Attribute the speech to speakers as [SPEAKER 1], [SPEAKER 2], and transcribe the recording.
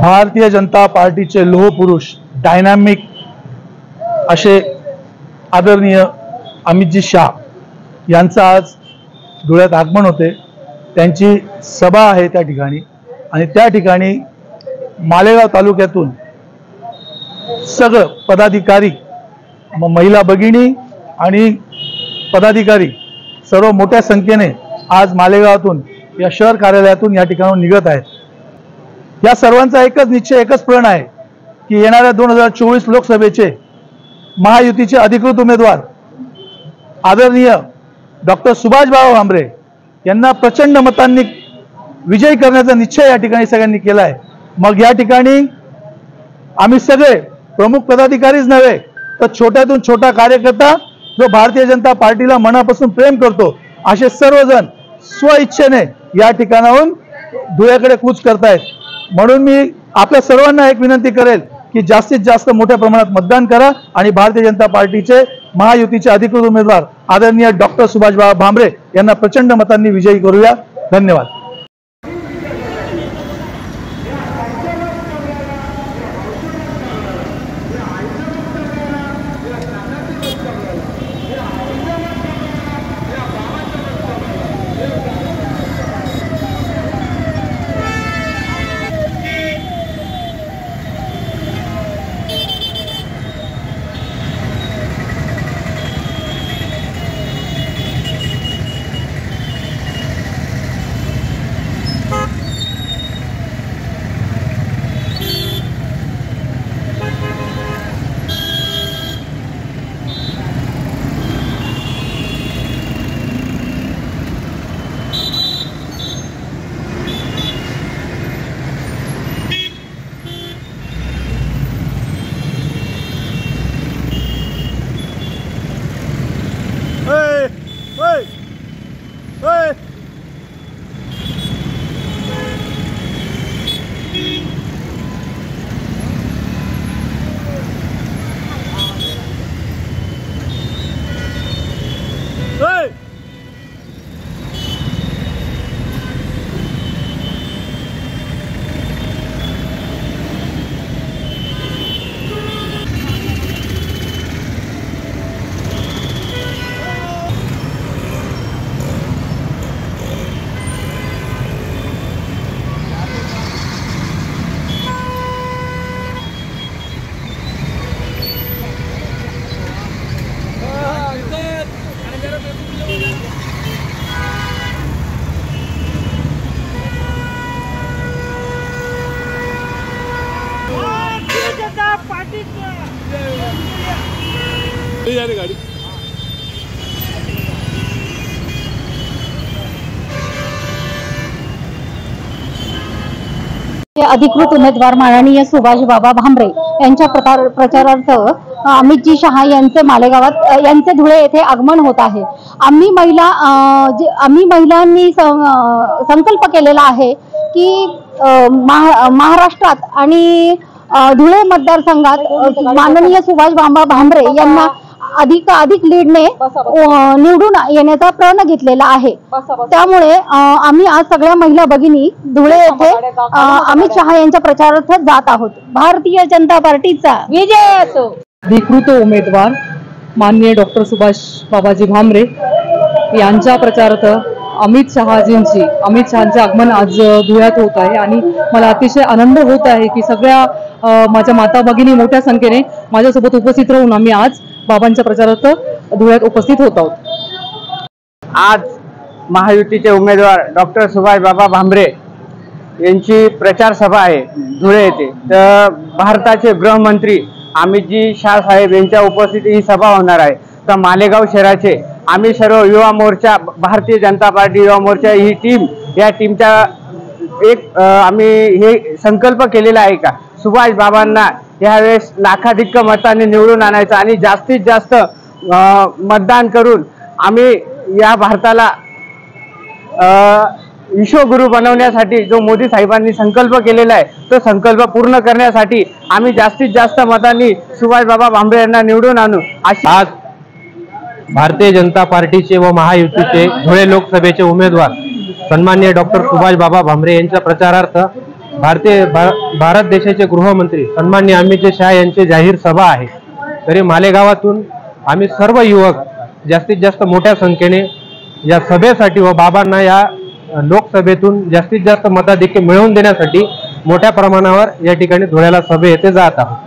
[SPEAKER 1] भारतीय जनता पार्टीचे लोहपुरुष डायनामिक असे आदरणीय अमितजी शाह यांचं आज धुळ्यात आगमन होते। त्यांची सभा आहे त्या ठिकाणी आणि त्या ठिकाणी मालेगाव तालुक्यातून सगळे पदाधिकारी, महिला भगिनी आणि पदाधिकारी सर्व मोठ्या संख्येने आज मालेगावातून या शहर कार्यालयातून या ठिकाणाहून निघत आहेत। या सर्वांचा एकच निश्चय, एकच प्रण आहे की येणाऱ्या 2024 लोकसभेचे महायुतीचे अधिकृत उमेदवार आदरणीय डॉक्टर सुभाष बाबा भामरे यांना प्रचंड मतांनी विजयी करण्याचा निश्चय या ठिकाणी सगळ्यांनी केला आहे। मग या ठिकाणी आम्ही सगळे प्रमुख पदाधिकारीच नव्हे तर छोट्यातून छोटा कार्यकर्ता जो भारतीय जनता पार्टीला मनापासून प्रेम करतो असे सर्वजण स्वइच्छेने या ठिकाणाहून धुळ्याकडे कूच करतायत। म्हणून मी आपल्या सर्वांना एक विनंती करेल की जास्तीत जास्त मोठ्या प्रमाणात मतदान करा आणि भारतीय जनता पार्टीचे महायुतीचे अधिकृत उमेदवार आदरणीय डॉक्टर सुभाष बाबा भामरे यांना प्रचंड मतांनी विजयी करूया। धन्यवाद।
[SPEAKER 2] गाड़ी
[SPEAKER 3] अधिकृत उमेदवार माननीय सुभाष बाबा भामरे यांच्या प्रचारार्थ अमितजी शहा यांचे मालेगावात यांचे धुळे येथे आगमन होत आहे। आम्ही महिलांनी संकल्प केलेला आहे की महाराष्ट्रात आणि धुळे मतदारसंघात माननीय सुभाष बाबा भामरे यांना अधिक लीडने निवडून येण्याचा प्रण घेतलेला आहे। त्यामुळे आम्ही आज सगळ्या महिला भगिनी धुळे येथे अमित शहा यांच्या प्रचारार्थ जात आहोत। भारतीय जनता पार्टीचा विजय असो।
[SPEAKER 4] अधिकृत उमेदवार माननीय डॉक्टर सुभाष बाबाजी भामरे यांच्या प्रचारार्थ अमित शहांचे आगमन आज धुळ्यात होत आहे आणि मला अतिशय आनंद होत आहे की सगळ्या माझ्या माता भगिनी मोठ्या संख्येने माझ्यासोबत उपस्थित राहून आम्ही आज बाबांच्या प्रचारार्थ धुळ्यात उपस्थित होत आहोत।
[SPEAKER 5] आज महायुतीचे उमेदवार डॉक्टर सुभाष बाबा भामरे यांची प्रचार सभा आहे धुळे येथे। तर भारताचे गृहमंत्री अमितजी शाह साहेब यांच्या उपस्थितीत ही सभा होणार आहे। तर मालेगाव शहराचे आम्ही सर्व युवा मोर्चा, भारतीय जनता पार्टी युवा मोर्चा ही टीम, या टीमचा एक आम्ही हे संकल्प केलेला आहे का सुभाष बाबांना यावेळेस लाखाधिक मतांनी निवडून आणायचं आणि जास्तीत जास्त मतदान करून आम्ही या भारताला विश्वगुरु बनवण्यासाठी जो मोदी साहेबांनी संकल्प केलेला आहे तो संकल्प पूर्ण करण्यासाठी आम्ही जास्तीत जास्त मतांनी सुभाष बाबा भामरे यांना निवडून आणू अशी
[SPEAKER 6] आज भारतीय जनता पार्टीचे व महायुतीचे धुळे लोकसभेचे उमेदवार सन्माननीय डॉक्टर सुभाष बाबा भामरे यांच्या प्रचारार्थ भारत देशाचे गृहमंत्री सन्माननीय अमित शहा यांची जाहीर सभा आहे। तरी मालेगावातून आम्ही सर्व युवक जास्तीत जास्त मोठ्या संख्येने या सभेसाठी व बाबांना या लोकसभेतून जास्तीत जास्त मताधिक्य मिळवून देण्यासाठी मोठ्या प्रमाणावर या ठिकाणी धुळ्याला सभे येथे जात आहोत।